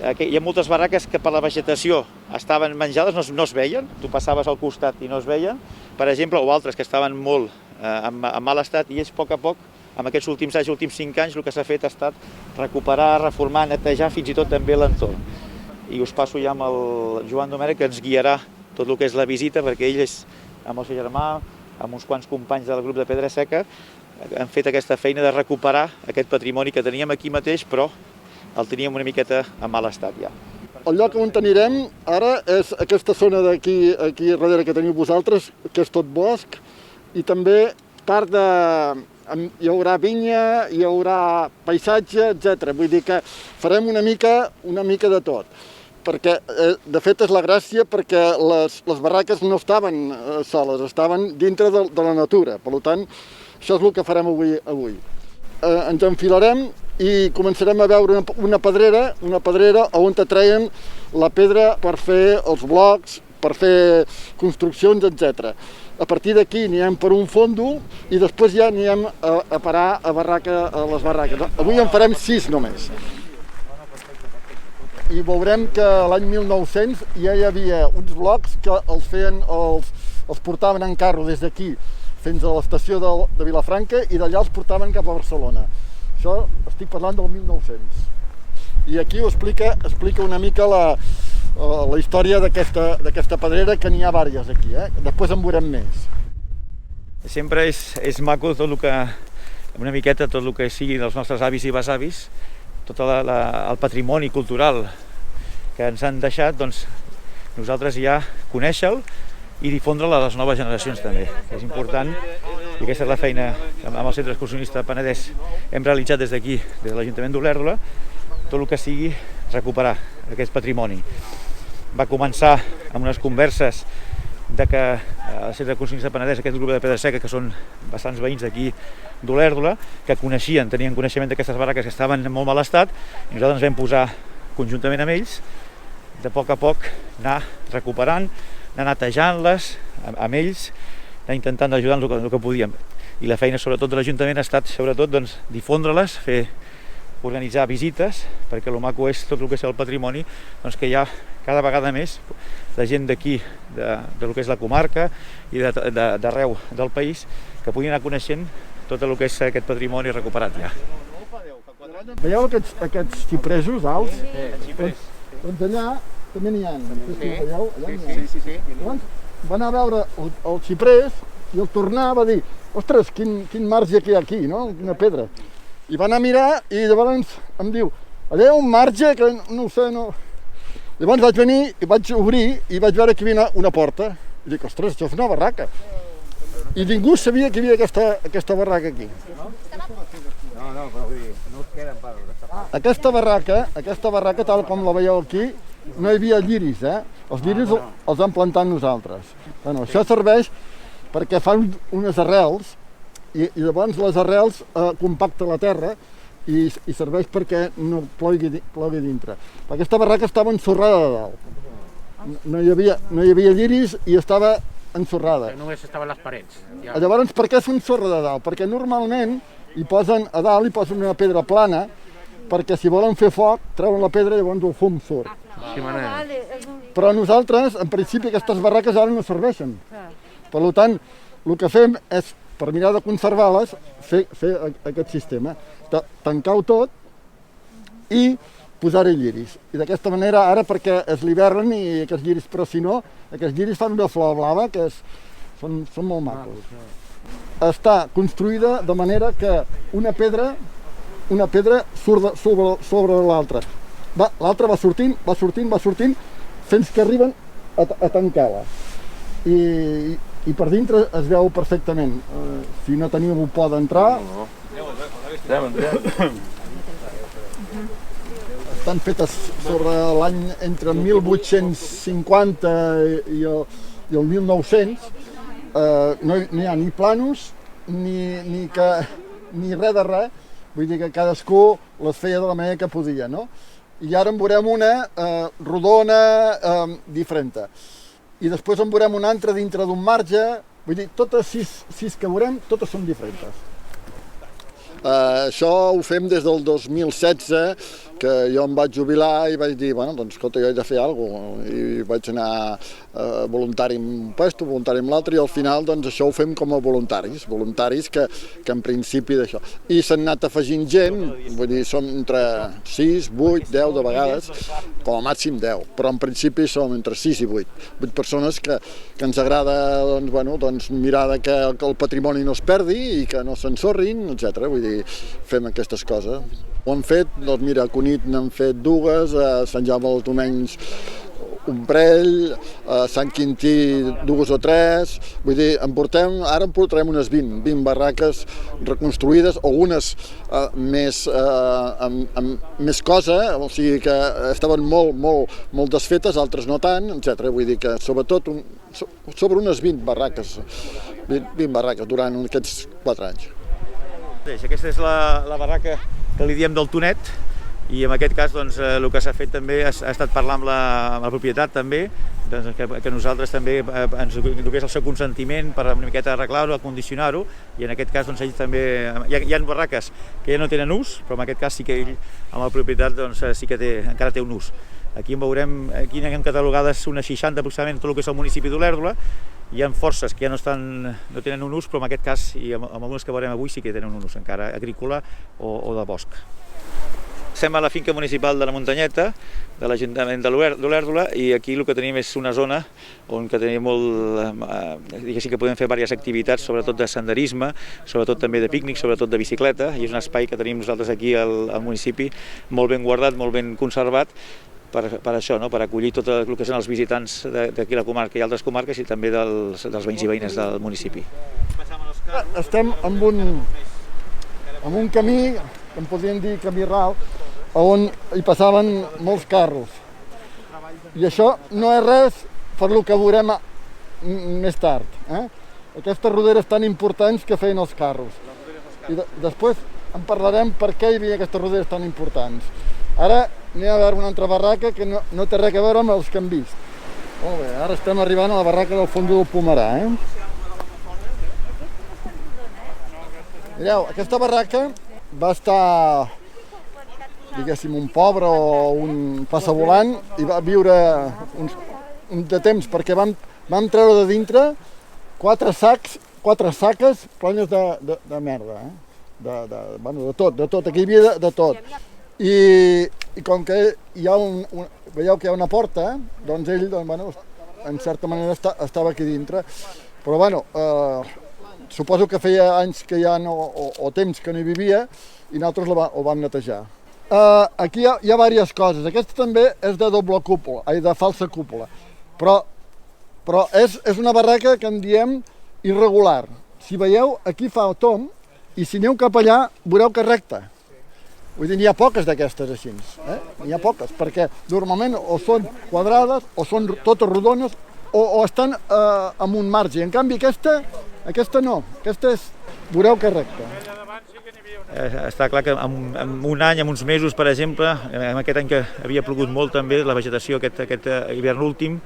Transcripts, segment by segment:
hi ha moltes barraques que per la vegetació estaven menjades, no es veien, tu passaves al costat i no es veien, per exemple, o altres que estaven molt en mal estat, i ells a poc, en aquests últims 5 anys, el que s'ha fet ha estat recuperar, reformar, netejar fins i tot també l'entorn. I us passo ja amb el Joan Domènech, que ens guiarà tot el que és la visita, perquè ell és, amb el seu germà, amb uns quants companys del grup de Pedra Seca, han fet aquesta feina de recuperar aquest patrimoni que teníem aquí mateix, però el teníem una miqueta en mal estat ja. El lloc on anirem ara és aquesta zona d'aquí darrere que teniu vosaltres, que és tot bosc, i també part de... hi haurà vinya, hi haurà paisatge, etc. Vull dir que farem una mica de tot. Perquè, de fet, és la gràcia perquè les barraques no estaven soles, estaven dintre de la natura. Per tant, això és el que farem avui. Ens enfilarem i començarem a veure una pedrera on treien la pedra per fer els blocs, per fer construccions, etc. A partir d'aquí anirem per un fondo i després ja anirem a parar a les barraques. Avui en farem 6 només. I veurem que l'any 1900 ja hi havia uns blocs que els portaven en carro des d'aquí fins a l'estació de Vilafranca i d'allà els portaven cap a Barcelona. Això estic parlant del 1900. I aquí ho explica una mica la història d'aquesta pedrera, que n'hi ha diverses aquí. Després en veurem més. Sempre és maco tot el que, una miqueta, tot el que sigui dels nostres avis i besavis, tot el patrimoni cultural que ens han deixat, doncs nosaltres ja conèixer-lo i difondre'l a les noves generacions també. És important, i aquesta és la feina que amb el Centre Excursionista Penedès hem realitzat des d'aquí, des de l'Ajuntament d'Olèrdola, tot el que sigui recuperar aquest patrimoni. Va començar amb unes converses de que el Centre Excursionista Penedès, aquest grup de Pedra Seca, que són bastants veïns d'aquí d'Olèrdola, que tenien coneixement d'aquestes barraques que estaven en molt mal estat, i nosaltres ens vam posar conjuntament amb ells, de poc a poc anar recuperant, anar netejant-les amb ells, anar intentant ajudar el que podíem. I la feina sobretot de l'Ajuntament ha estat difondre-les, organitzar visites, perquè el maco és tot el que és el patrimoni, que hi ha cada vegada més de gent d'aquí, del que és la comarca i d'arreu del país, que puguin anar coneixent tot el que és aquest patrimoni recuperat ja. Veieu aquests xipresos alts? Doncs allà també n'hi ha. Sí. Va anar a veure el xiprés i el tornava a dir: ostres, quin marge que hi ha aquí, no? Quina pedra. I va anar a mirar i llavors em diu: allà hi ha un marge que no ho sé, no... Llavors vaig venir i vaig obrir i vaig veure que hi havia una porta. I dic: ostres, això és una barraca. I ningú sabia que hi havia aquesta barraca aquí. No, però vull dir, no us queden per... Aquesta barraca, tal com la veieu aquí, no hi havia lliris, Els lliris els hem plantat nosaltres. Bueno, això serveix perquè fan unes arrels i llavors les arrels compacten la terra i serveix perquè no plogui dintre. Aquesta barraca estava ensorrada de dalt. No hi havia lliris i estava ensorrada. Només estaven les parets. Llavors, per què s'ensorra de dalt? Perquè normalment a dalt hi posen una pedra plana, perquè si volen fer foc, treuen la pedra i llavors el fum surt. Però nosaltres, en principi, aquestes barraques ara no serveixen. Per tant, el que fem és, per mirar de conservar-les, fer aquest sistema. Tancar-ho tot i posar-hi lliris. I d'aquesta manera, ara perquè és l'hivern i aquests lliris, però si no, aquests lliris fan una flor blava que són molt macos. Està construïda de manera que una pedra surt sobre l'altra. L'altra va sortint, fins que arriben a tancar-la. I per dintre es veu perfectament. Si no teniu por d'entrar... Estan fetes sobre l'any entre 1850 i el 1900. No hi ha ni planos ni res de res. Vull dir que cadascú les feia de la manera que podia, no? I ara en veurem una rodona, diferent. I després en veurem una altra dintre d'un marge. Vull dir, totes 6 que veurem, totes són diferents. Això ho fem des del 2016, que jo em vaig jubilar i vaig dir, bueno, doncs escolta, jo he de fer alguna cosa, i vaig anar voluntari en un puesto, voluntari en l'altre, i al final doncs això ho fem com a voluntaris que en principi d'això. I s'han anat afegint gent, vull dir, som entre 6, 8, 10 de vegades, com a màxim 10, però en principi som entre 6 i 8 persones que ens agrada doncs, bueno, doncs mirar que el patrimoni no es perdi i que no s'ensorrin, etc. Vull dir, fem aquestes coses. Ho han fet, doncs mira, a Cunit n'han fet dues, a Sant Jaume dels Domenys un parell, a Sant Quintí dues o tres, vull dir, ara en portarem unes 20 barraques reconstruïdes, algunes amb més cosa, o sigui que estaven molt desfetes, altres no tant, etc. Vull dir que sobretot sobre unes 20 barraques durant aquests 4 anys. Aquesta és la barraca que li diem del Tonet, i en aquest cas doncs, el que s'ha fet també ha estat parlar amb la propietat també, doncs, que nosaltres també ens donés el seu consentiment per una miqueta arreglar-ho, acondicionar-ho, i en aquest cas doncs, ells també hi ha barraques que ja no tenen ús, però en aquest cas sí que ell amb la propietat doncs, sí que encara té un ús. Aquí en veurem, aquí n'hem catalogades unes 60 aproximadament tot el que és el municipi d'Olèrdola. Hi ha forces que ja no tenen un ús, però en aquest cas, i amb algunes que veurem avui, sí que tenen un ús encara agrícola o de bosc. Estem a la finca municipal de la Muntanyeta, de l'Ajuntament d'Olèrdola, i aquí el que tenim és una zona on tenim diguéssim que podem fer diverses activitats, sobretot de senderisme, sobretot també de pícnic, sobretot de bicicleta, i és un espai que tenim nosaltres aquí al municipi molt ben guardat, molt ben conservat, per això, per acollir tot el que són els visitants d'aquí la comarca i altres comarques i també dels veïns i veïnes del municipi. Estem amb un camí, que en podríem dir camí ral, on hi passaven molts carros. I això no és res per lo que veurem més tard. Aquestes roderes tan importants que feien els carros. I després en parlarem per què hi havia aquestes roderes tan importants. Ara anem a veure una altra barraca que no té res a veure amb els que hem vist. Molt bé, ara estem arribant a la barraca del Fondó del Pomerà. Mireu, aquesta barraca va estar, diguéssim, un pobre o un passavolant i va viure de temps, perquè vam treure de dintre 4 saques plenes de merda, de tot, aquí hi havia de tot. I com que veieu que hi ha una porta, doncs ell, en certa manera, estava aquí dintre. Però, suposo que feia anys que ja no, o temps que no hi vivia, i nosaltres ho vam netejar. Aquí hi ha diverses coses. Aquesta també és de doble cúpula, de falsa cúpula. Però és una barraca que en diem irregular. Si veieu, aquí fa tom, i si aneu cap allà, veureu que és recta. Vull dir, n'hi ha poques d'aquestes així, n'hi ha poques, perquè normalment o són quadrades, o són totes rodones, o estan amb un marge. En canvi, aquesta no, aquesta és, veureu que és recta. Està clar que en un any, en uns mesos, per exemple, en aquest any que havia plogut molt també, la vegetació aquest hivern últim,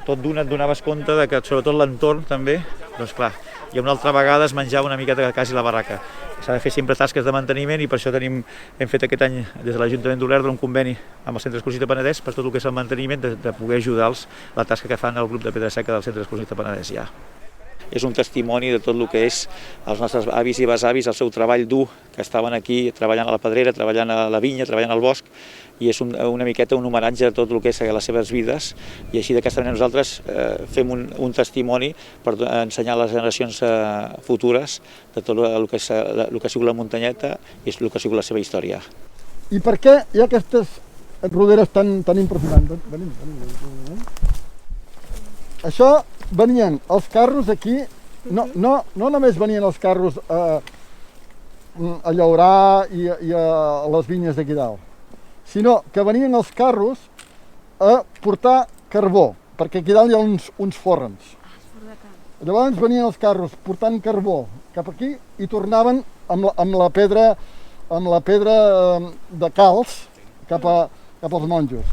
tot d'una et donaves compte que sobretot l'entorn també, doncs clar, i una altra vegada es menjava una miqueta quasi la barraca. S'ha de fer sempre tasques de manteniment i per això hem fet aquest any des de l'Ajuntament d'Olèrdola un conveni amb el Centre Exclusiu de Penedès per tot el que és el manteniment, de poder ajudar-los la tasca que fan el grup de Pedra Seca del Centre Exclusiu de Penedès ja. És un testimoni de tot el que és els nostres avis i besavis, el seu treball dur, que estaven aquí treballant a la pedrera, treballant a la vinya, treballant al bosc, i és una miqueta un homenatge a tot el que és les seves vides, i així d'aquesta manera nosaltres fem un testimoni per ensenyar a les generacions futures de tot el que ha sigut la Muntanyeta i el que ha sigut la seva història. I per què hi ha aquestes roderes tan impressionants? Venim. Això venien els carros aquí, no només venien els carros a llaurar i a les vinyes d'aquí dalt, sinó que venien els carros a portar carbó, perquè aquí dalt hi ha uns forns. Llavors venien els carros portant carbó cap aquí i tornaven amb la pedra de calç cap als monjos.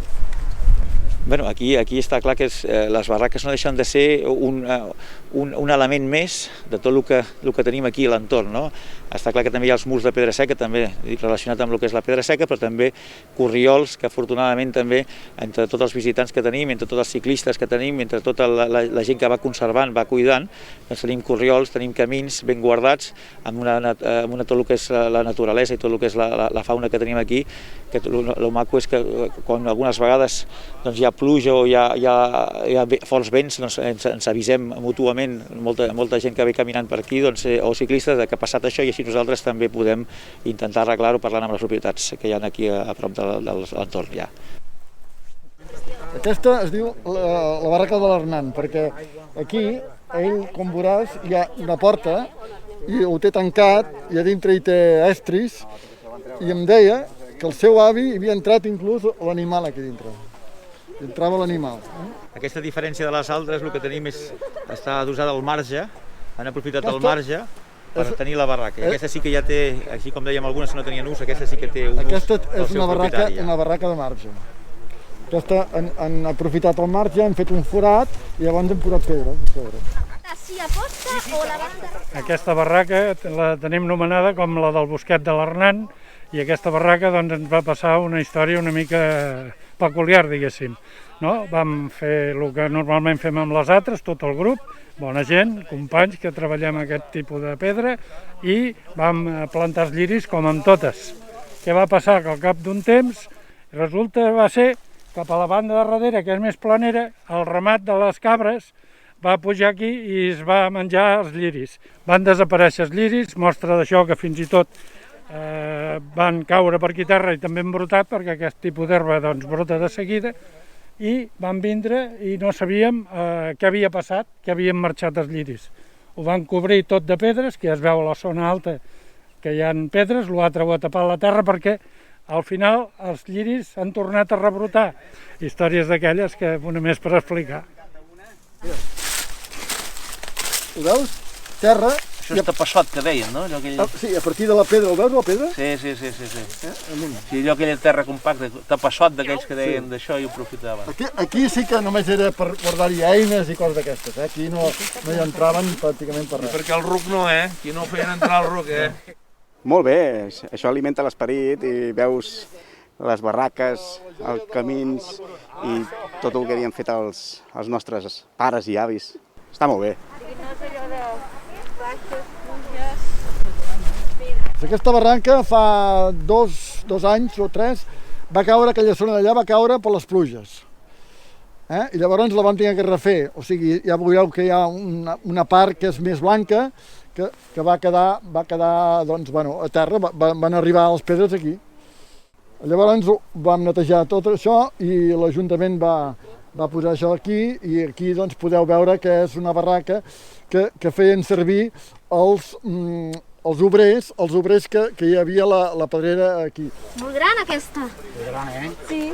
Bueno, aquí està clar que les barraques no deixen de ser un element més de tot el que tenim aquí a l'entorn, no? Està clar que també hi ha els murs de pedra seca, també relacionat amb el que és la pedra seca, però també corriols que afortunadament també entre tots els visitants que tenim, entre tots els ciclistes que tenim, entre tota la gent que va conservant, va cuidant, doncs tenim corriols, tenim camins ben guardats amb tot el que és la naturalesa i tot el que és la fauna que tenim aquí, que el maco és que quan algunes vegades doncs, hi ha pluja o hi ha forts vents, doncs ens avisem mútuament, molta gent que ve caminant per aquí doncs, o ciclistes que ha passat això, i així nosaltres també podem intentar arreglar-ho parlant amb les propietats que hi ha aquí a prop de l'entorn. Ja. Aquesta es diu la barraca de l'Hernán, perquè aquí, ell, com veuràs, hi ha una porta i ho té tancat i a dintre hi té estris, i em deia que el seu avi havia entrat inclús l'animal aquí dintre. Entrava l'animal. Aquesta diferència de les altres, el que tenim està adossada al marge, han aprofitat el marge per tenir la barraca. I aquesta sí que ja té, així com dèiem algunes no tenien ús, aquesta sí que té un ús pel seu propietari. Aquesta és una barraca de marge. Aquesta han aprofitat el marge, han fet un forat i llavors han posat pedra. Aquesta barraca la tenim nomenada com la del Bosquet de l'Hernán, i aquesta barraca doncs, ens va passar una història una mica peculiar, diguéssim. No? Vam fer el que normalment fem amb les altres, tot el grup, bona gent, companys que treballem aquest tipus de pedra, i vam plantar els lliris com amb totes. Què va passar? Que al cap d'un temps resulta va ser cap a la banda de darrere, que és més planera, el ramat de les cabres va pujar aquí i es va menjar els lliris. Van desaparèixer els lliris, mostra d'això que fins i tot van caure per aquí terra i també han brotat, perquè aquest tipus d'herba doncs, brota de seguida, i van vindre i no sabíem què havia passat, que havien marxat els lliris. Ho van cobrir tot de pedres, que ja es veu a la zona alta que hi ha pedres, l'altre ho ha tapat la terra perquè al final els lliris han tornat a rebrotar. Històries d'aquelles que una més per explicar. Ho veus? Terra. Això és tapassot, que deien, no? Sí, a partir de la pedra, ho veus, la pedra? Sí. Sí, allò aquella terra compacta, tapassot d'aquells que deien d'això i ho aprofitaven. Aquí sí que només era per guardar-hi eines i coses d'aquestes, Aquí no hi entraven pràcticament per res. Perquè el ruc no, Aquí no feien entrar el ruc, Molt bé, això alimenta l'esperit i veus les barraques, els camins i tot el que havien fet els nostres pares i avis. Està molt bé. Aquesta barranca fa dos anys o tres va caure, aquella zona d'allà va caure per les pluges. I llavors la vam haver que refer. O sigui, ja veureu que hi ha una part que és més blanca que va quedar doncs, bueno, a terra, van arribar les pedres aquí. Llavors vam netejar tot això i l'Ajuntament va posar això aquí, i aquí doncs, podeu veure que és una barraca que feien servir els obrers que hi havia la pedrera aquí. Molt gran aquesta. És gran, Sí.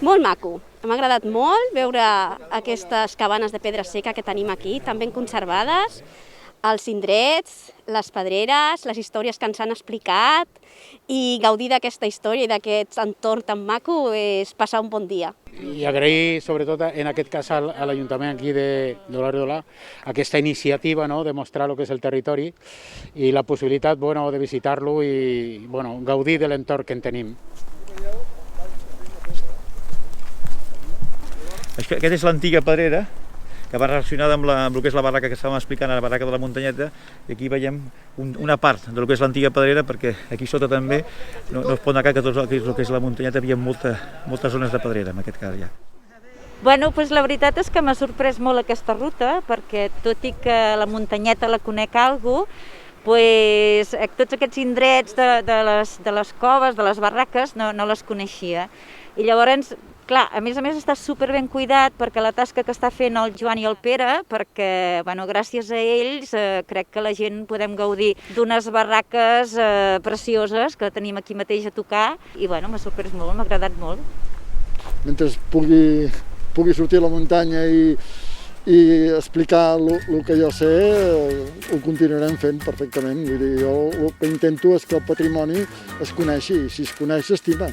Molt maco. M'ha agradat molt veure aquestes cabanes de pedra seca que tenim aquí, tan ben conservades, els indrets, les pedreres, les històries que ens han explicat, i gaudir d'aquesta història i d'aquest entorn tan maco és passar un bon dia. I agrair, sobretot, en aquest cas a l'Ajuntament aquí d'Oloriola, aquesta iniciativa, no?, de mostrar el que és el territori i la possibilitat de visitar-lo i gaudir de l'entorn que en tenim. Aquesta és l'antiga pedrera, que va relacionada amb el que és la barraca que estàvem explicant, la barraca de la Muntanyeta, i aquí veiem una part del que és l'antiga pedrera, perquè aquí sota també no es pot negar que tot el que és la Muntanyeta hi havia moltes zones de pedrera, en aquest cas ja. Bueno, doncs la veritat és que m'ha sorprès molt aquesta ruta, perquè tot i que la Muntanyeta la conec algo, doncs tots aquests indrets de les coves, de les barraques, no les coneixia. I llavors, clar, a més està super ben cuidat, perquè la tasca que està fent el Joan i el Pere, perquè gràcies a ells crec que la gent podem gaudir d'unes barraques precioses que tenim aquí mateix a tocar, i m'ha sorprès molt, m'ha agradat molt. Mentre pugui sortir a la muntanya i explicar el que jo sé, ho continuarem fent perfectament. Vull dir, jo el que intento és que el patrimoni es coneixi, i si es coneix s'estima.